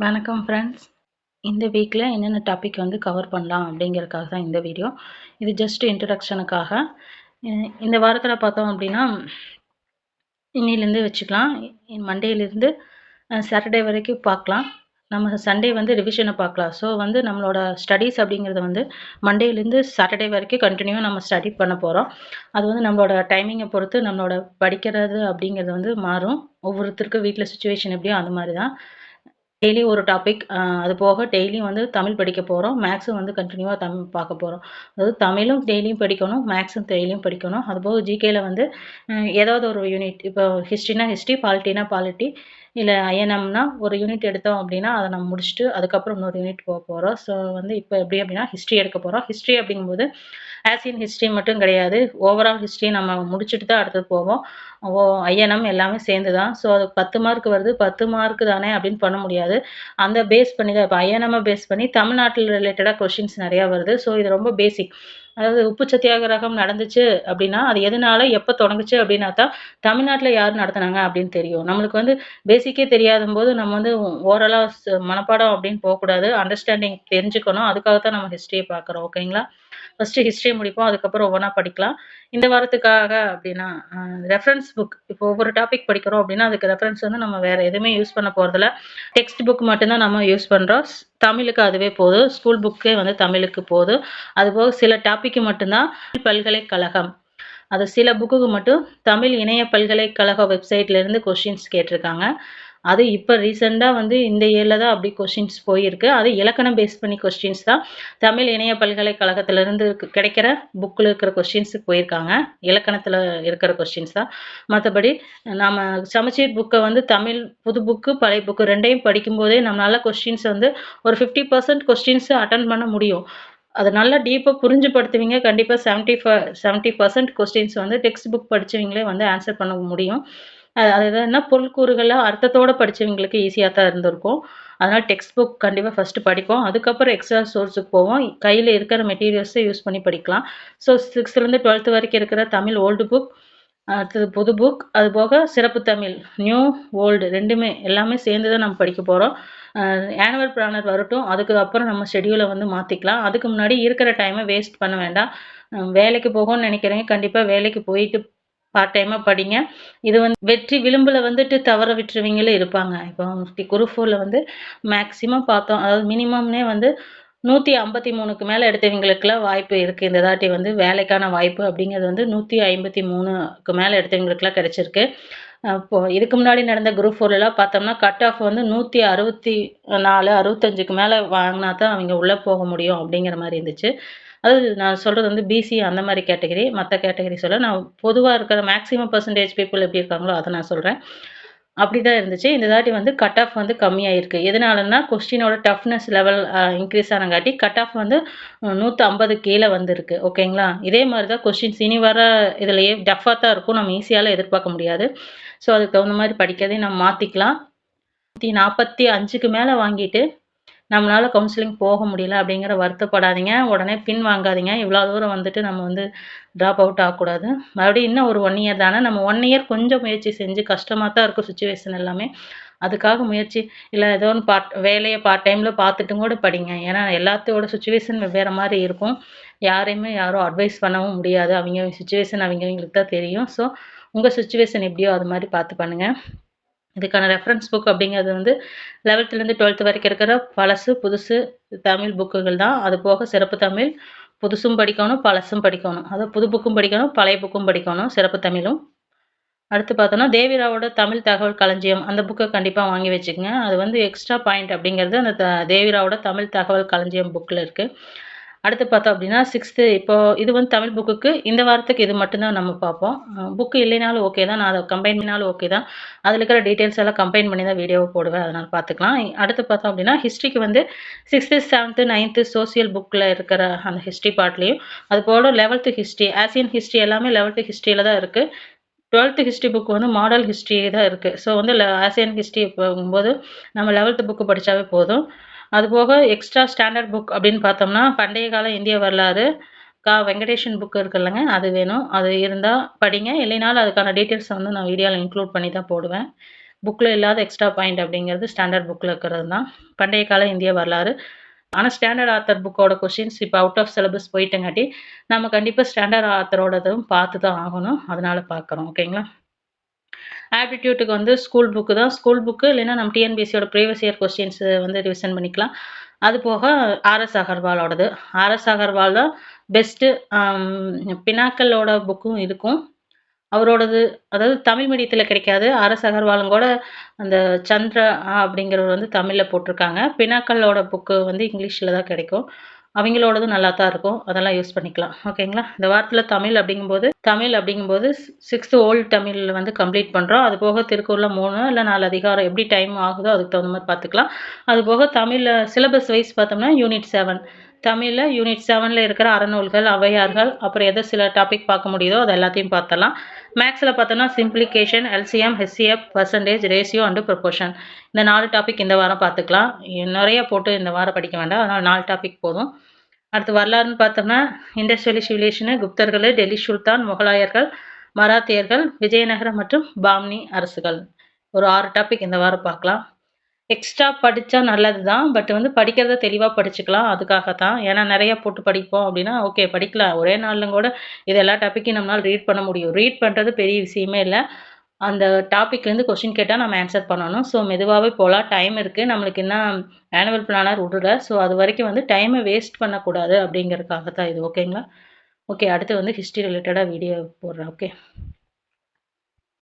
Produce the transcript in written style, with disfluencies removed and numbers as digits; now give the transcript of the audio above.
வணக்கம் ஃப்ரெண்ட்ஸ். இந்த வீக்கில் என்னென்ன டாபிக் கவர் பண்ணலாம் அப்படிங்கிறதுக்காக தான் இந்த வீடியோ. இது ஜஸ்ட் இன்ட்ரடக்ஷனுக்காக. இந்த வாரத்தில் பார்த்தோம் அப்படின்னா இன்னிலேருந்து வச்சுக்கலாம். மண்டேலேருந்து சாட்டர்டே வரைக்கும் பார்க்கலாம். நம்ம சண்டே ரிவிஷனை பார்க்கலாம். ஸோ நம்மளோட ஸ்டடீஸ் அப்படிங்கிறது மண்டேலேருந்து சாட்டர்டே வரைக்கும் கண்டினியூவாக நம்ம ஸ்டடி பண்ண போகிறோம். அது நம்மளோட டைமிங்கை பொறுத்து நம்மளோட படிக்கிறது அப்படிங்கிறது மாறும். ஒவ்வொருத்தருக்கும் வீட்டில் சுச்சுவேஷன் எப்படியோ அந்த மாதிரி தான். டெய்லி ஒரு டாபிக், அது போக டெய்லியும் தமிழ் படிக்க போகிறோம். மேக்ஸும் கண்டினியூவாக தமிழ் பார்க்க போகிறோம். அதாவது தமிழும் டெய்லியும் படிக்கணும், மேக்ஸும் டெய்லியும் படிக்கணும். அதுபோக ஜிகேயில் ஏதாவது ஒரு யூனிட், இப்போ ஹிஸ்ட்ரினா ஹிஸ்ட்ரி, பாலிட்டினா பாலிட்டி, இல்லை ஐஎன்எம்னா ஒரு யூனிட் எடுத்தோம் அப்படின்னா அதை நம்ம முடிச்சுட்டு அதுக்கப்புறம் இன்னொரு யூனிட் போக போகிறோம். ஸோ இப்போ எப்படி அப்படின்னா ஹிஸ்ட்ரி எடுக்க போகிறோம். ஹிஸ்ட்ரி அப்படிங்கும்போது ஆசியன் ஹிஸ்ட்ரி மட்டும் கிடையாது, ஓவரால் ஹிஸ்ட்ரி நம்ம முடிச்சுட்டு தான் அடுத்தது போவோம். ஐஎன்எம் எல்லாமே சேர்ந்து தான். ஸோ அது 10 மார்க் வருது, 10 மார்க் தானே அப்படின்னு பண்ண முடியாது. அந்த பேஸ் பண்ணி தான் இப்போ ஐஎன்எம்மை பேஸ் பண்ணி தமிழ்நாட்டில் ரிலேட்டடாக கொஷின்ஸ் நிறையா வருது. ஸோ இது ரொம்ப பேசிக். அதாவது உப்பு சத்தியாகிரகம் நடந்துச்சு அப்படின்னா அது எதனால எப்போ தொடங்குச்சு அப்படின்னா தான் தமிழ்நாட்டில் யார் நடத்துனாங்க அப்படின்னு தெரியும். நம்மளுக்கு பேசிக்கே தெரியாத போது நம்ம ஓரலாக மனப்பாடம் அப்படின்னு போகக்கூடாது, அண்டர்ஸ்டாண்டிங் தெரிஞ்சுக்கணும். அதுக்காக தான் நம்ம ஹிஸ்ட்ரியை பார்க்குறோம். ஓகேங்களா? ஃபஸ்ட்டு ஹிஸ்ட்ரி முடிப்போம், அதுக்கப்புறம் ஒவ்வொன்றா படிக்கலாம். இந்த வாரத்துக்காக அப்படின்னா ரெஃபரன்ஸ் புக், இப்போ ஒவ்வொரு டாபிக் படிக்கிறோம் அப்படின்னா அதுக்கு ரெஃபரன்ஸ் நம்ம வேறு எதுவுமே யூஸ் பண்ண போகிறதில்ல. டெக்ஸ்ட் புக் மட்டும்தான் நம்ம யூஸ் பண்ணுறோம். தமிழுக்கு அதுவே போதும். ஸ்கூல் புக்கே தமிழுக்கு போதும். அதுபோக சில டாப்பிக்கு மட்டும்தான் பல்கலைக்கழகம், அது சில புக்குக்கு மட்டும் தமிழ் இணைய பல்கலைக்கழக வெப்சைட்லேருந்து கொஷின்ஸ் கேட்டிருக்காங்க. அது இப்போ ரீசெண்டாக இந்த இயரில் தான் அப்படி கொஷின்ஸ் போயிருக்கு. அது இலக்கணம் பேஸ் பண்ணி கொஸ்டின்ஸ் தான் தமிழ் இணைய பல்கலைக்கழகத்திலேருந்து கிடைக்கிற புக்கில் இருக்கிற கொஸ்டின்ஸுக்கு போயிருக்காங்க. இலக்கணத்தில் இருக்கிற கொஸ்டின்ஸ் தான். மற்றபடி நம்ம சமச்சீர் புக்கை தமிழ் புது புக்கு பழைய புக்கு ரெண்டையும் படிக்கும்போதே நம்மளால் கொஸ்டின்ஸ் ஒரு 50% கொஸ்டின்ஸ் அட்டன் பண்ண முடியும். அது நல்லா டீப்பாக புரிஞ்சுப்படுத்துவீங்க. கண்டிப்பாக 70% கொஸ்டின்ஸ் டெக்ஸ்ட் புக் படித்தவங்களே ஆன்சர் பண்ண முடியும். அது என்ன பொருள்கூறுகளாக அர்த்தத்தோடு படித்தவங்களுக்கு ஈஸியாக தான் இருந்திருக்கும். அதனால் டெக்ஸ்ட் புக் கண்டிப்பாக ஃபஸ்ட்டு படிப்போம். அதுக்கப்புறம் எக்ஸ்ட்ரா சோர்ஸுக்கு போவோம். கையில் இருக்கிற மெட்டீரியல்ஸை யூஸ் பண்ணி படிக்கலாம். ஸோ 6லேருந்து 12th வரைக்கும் இருக்கிற தமிழ் ஓல்டு புக், அடுத்தது புது புக், அது போக சிறப்பு தமிழ் நியூ ஓல்டு ரெண்டுமே எல்லாமே சேர்ந்து தான் நம்ம படிக்க போகிறோம். ஆனுவல் பிளானர் வரட்டும், அதுக்கப்புறம் நம்ம ஷெடியூலை மாற்றிக்கலாம். அதுக்கு முன்னாடி இருக்கிற டைமை வேஸ்ட் பண்ண வேண்டாம். வேலைக்கு போகணும்னு நினைக்கிறேன், கண்டிப்பாக வேலைக்கு போயிட்டு பார்ட் டைமாக படிங்க. இது வெற்றி விளிம்பில் தவற விட்டுருவீங்களே இருப்பாங்க. இப்போ குரூப் 4ல் மேக்ஸிமம் பார்த்தோம், அதாவது மினிமம்னே 153க்கு மேலே எடுத்தவங்களுக்குலாம் வாய்ப்பு இருக்குது. இந்த தாட்டி வேலைக்கான வாய்ப்பு அப்படிங்கிறது 153க்கு மேலே எடுத்தவங்களுக்குலாம் கிடச்சிருக்கு. இப்போது இதுக்கு முன்னாடி நடந்த குரூப் 4லலாம் பார்த்தோம்னா கட் ஆஃப் 164, 65க்கு மேலே வாங்கினா தான் அவங்க உள்ளே போக முடியும் அப்படிங்கிற மாதிரி இருந்துச்சு. அதாவது நான் சொல்கிறது பிசி அந்த மாதிரி கேட்டகரி, மற்ற கேட்டகரி சொல்ல நான் பொதுவாக இருக்கிற மேக்ஸிமம் பர்சன்டேஜ் பீப்புள் எப்படி இருக்காங்களோ அதை நான் சொல்கிறேன். அப்படி தான் இருந்துச்சு. இந்த தாட்டி கட் ஆஃப் கம்மியாக இருக்குது. எதனாலன்னா கொஸ்டினோட டஃப்னஸ் லெவல் இன்க்ரீஸ் ஆனங்காட்டி கட் ஆஃப் 150 கீழே வந்திருக்கு. ஓகேங்களா? இதே மாதிரி தான் கொஸ்டின்ஸ் இனி வர இதுலையே டஃப்பாக தான் இருக்கும். நம்ம ஈஸியால் எதிர்பார்க்க முடியாது. ஸோ அதுக்கு தகுந்த மாதிரி படிக்கிறதையும் நம்ம மாற்றிக்கலாம். 145க்கு மேலே வாங்கிட்டு நம்மளால் கவுன்சிலிங் போக முடியல அப்படிங்கிற வருத்தப்படாதீங்க. உடனே பின் வாங்காதீங்க. இவ்வளோ தூரம் நம்ம ட்ராப் அவுட் ஆகக்கூடாது. மறுபடியும் இன்னும் ஒரு 1 இயர் தானே, நம்ம 1 இயர் கொஞ்சம் முயற்சி செஞ்சு, கஷ்டமாக தான் இருக்கும் சுச்சுவேஷன் எல்லாமே, அதுக்காக முயற்சி இல்லை ஏதோ ஒன்று வேலையை பார்ட் டைமில் பார்த்துட்டும் கூட படிங்க. ஏன்னா எல்லாத்தோட சுச்சுவேஷன் வெவ்வேறு மாதிரி இருக்கும். யாரையுமே யாரும் அட்வைஸ் பண்ணவும் முடியாது. அவங்க சுச்சுவேஷன் அவங்களுக்கு தான் தெரியும். ஸோ உங்கள் சுச்சுவேஷன் எப்படியோ அது மாதிரி பார்த்து பண்ணுங்கள். இதுக்கான ரெஃபரன்ஸ் புக் அப்படிங்கிறது 11லேருந்து 12th வரைக்கும் இருக்கிற பழசு புதுசு தமிழ் புக்குகள் தான். அது போக சிறப்பு தமிழ் புதுசும் படிக்கணும், பழசும் படிக்கணும். அதாவது புது புக்கும் படிக்கணும், பழைய புக்கும் படிக்கணும், சிறப்பு தமிழும். அடுத்து பார்த்தோன்னா தேவிராவோட தமிழ் தகவல் களஞ்சியம், அந்த புக்கை கண்டிப்பாக வாங்கி வச்சுக்கோங்க. அது எக்ஸ்ட்ரா பாயிண்ட் அப்படிங்கிறது அந்த தேவிராவோட தமிழ் தகவல் களஞ்சியம் புக்கில் இருக்குது. அடுத்து பார்த்தோம் அப்படின்னா 6th, இப்போ இது தமிழ் புக்குக்கு இந்த வாரத்துக்கு இது மட்டும்தான் நம்ம பார்ப்போம். புக்கு இல்லைனாலும் ஓகே தான், நான் அதை கம்பைன் பண்ணினாலும் ஓகே தான். அதில் இருக்கிற டீட்டெயில்ஸ் எல்லாம் கம்பைன் பண்ணி தான் வீடியோவை போடுவேன், அதனால் பார்த்துக்கலாம். அடுத்து பார்த்தோம் அப்படின்னா ஹிஸ்ட்ரிக்கு 6th, 7th, 9th சோசியல் புக்கில் இருக்கிற அந்த ஹிஸ்ட்ரி பார்ட்லேயும், அது போல் 11th ஹிஸ்ட்ரி, ஆசியன் ஹிஸ்ட்ரி எல்லாமே 11th ஹிஸ்ட்ரியில் தான் இருக்குது. 12th history book model history தான் இருக்குது. ஸோ ஆசியன் ஹிஸ்ட்ரி போகும்போது நம்ம 11th புக்கு படித்தாவே போதும். அதுபோக எக்ஸ்ட்ரா ஸ்டாண்டர்ட் புக் அப்படின்னு பார்த்தோம்னா பண்டைய கால இந்திய வரலாறு வெங்கடேஷன் புக் இருக்குல்லங்க, அது வேணும். அது இருந்தால் படிங்க, இல்லைனாலும் அதுக்கான டீட்டெயில்ஸை நான் வீடியோவில் இன்க்ளூட் பண்ணி தான் போடுவேன். புக்கில் இல்லாத எக்ஸ்ட்ரா பாயிண்ட் அப்படிங்கிறது ஸ்டாண்டர்ட் புக்கில் இருக்கிறது தான். பண்டைய கால இந்திய வரலாறு. ஆனால் ஸ்டாண்டர்ட் ஆத்தர் புக்கோட கொஷின்ஸ் இப்போ அவுட் ஆஃப் சிலபஸ் போயிட்டங்காட்டி நம்ம கண்டிப்பாக ஸ்டாண்டர்ட் ஆத்தரோடதும் பார்த்து தான் ஆகணும். அதனால பார்க்குறோம். ஓகேங்களா? ஆப்டிடியூட்டுக்கு வந்து ஸ்கூல் புக்கு தான். ஸ்கூல் புக்கு இல்லைன்னா நம்ம டிஎன்பிஎஸ்சியோட ப்ரீவியஸ் இயர் கொஸ்டின்ஸ் வந்து ரிவிஷன் பண்ணிக்கலாம். அது போக ஆர்எஸ் அகர்வாலோடது. ஆர்எஸ் அகர்வால் தான் பெஸ்ட்டு. பினாக்கலோட புக்கும் இருக்கும். அவரோடது அதாவது தமிழ் மீடியத்தில் கிடைக்காது. ஆர்எஸ் அகர்வாலும் கூட அந்த சந்திரா அப்படிங்கிறவர் வந்து தமிழில் போட்டிருக்காங்க. பினாக்கலோட புக்கு வந்து இங்கிலீஷில் தான் கிடைக்கும். அவங்களோடதும் நல்லா தான் இருக்கும். அதெல்லாம் யூஸ் பண்ணிக்கலாம். ஓகேங்களா? இந்த வாரத்தில் தமிழ் அப்படிங்கும்போது 6th ஓல்டு தமிழ் வந்து கம்ப்ளீட் பண்ணுறோம். அது போக திருக்குறளில் 3 இல்லை 4 அதிகாரம் எப்படி டைம் ஆகுதோ அதுக்கு தகுந்த மாதிரி பார்த்துக்கலாம். அது போக தமிழில் சிலபஸ் வைஸ் பார்த்தோம்னா யூனிட் 7 தமிழில் யூனிட் 7ல் இருக்கிற அறநூல்கள், ஔவையார்கள், அப்புறம் எதை சில டாபிக் பார்க்க முடியுதோ அது எல்லாத்தையும் பார்த்தலாம். மேக்ஸில் பார்த்தோம்னா simplification, LCM, HCF, percentage, ratio and proportion. இந்த 4 டாபிக் இந்த வாரம் பார்த்துக்கலாம். நிறைய போட்டு இந்த வாரம் படிக்க வேண்டாம். அதனால் 4 டாபிக் போதும். அடுத்து வரலாறுன்னு பார்த்தோம்னா இண்டஸ்ட்ரியல் சிவிலேஷனு, குப்தர்கள், டெல்லி சுல்தான், முகலாயர்கள், மராத்தியர்கள், விஜயநகரம் மற்றும் பாம்னி அரசுகள். ஒரு 6 டாபிக் இந்த வாரம் பார்க்கலாம். எக்ஸ்ட்ரா படித்தா நல்லது தான். பட் வந்து படிக்கிறத தெளிவாக படிச்சுக்கலாம். அதுக்காக தான். ஏன்னா நிறைய போட்டு படிப்போம் அப்படின்னா ஓகே படிக்கலாம். ஒரே நாளில் கூட இது எல்லா டாப்பிக்கையும் நம்மளால் ரீட் பண்ண முடியும். ரீட் பண்ணுறது பெரிய விஷயமே இல்லை. அந்த டாப்பிக்லேருந்து கொஷின் கேட்டால் நம்ம ஆன்சர் பண்ணணும். ஸோ மெதுவாகவே போகலாம். டைம் இருக்குது. நம்மளுக்கு இன்னும் ஆனுவல் பிளானர் விடல. ஸோ அது வரைக்கும் வந்து டைமை வேஸ்ட் பண்ணக்கூடாது அப்படிங்கிறதுக்காக தான் இது. ஓகேங்களா? ஓகே அடுத்து வந்து ஹிஸ்ட்ரி ரிலேட்டடாக வீடியோ போடுறேன். ஓகே.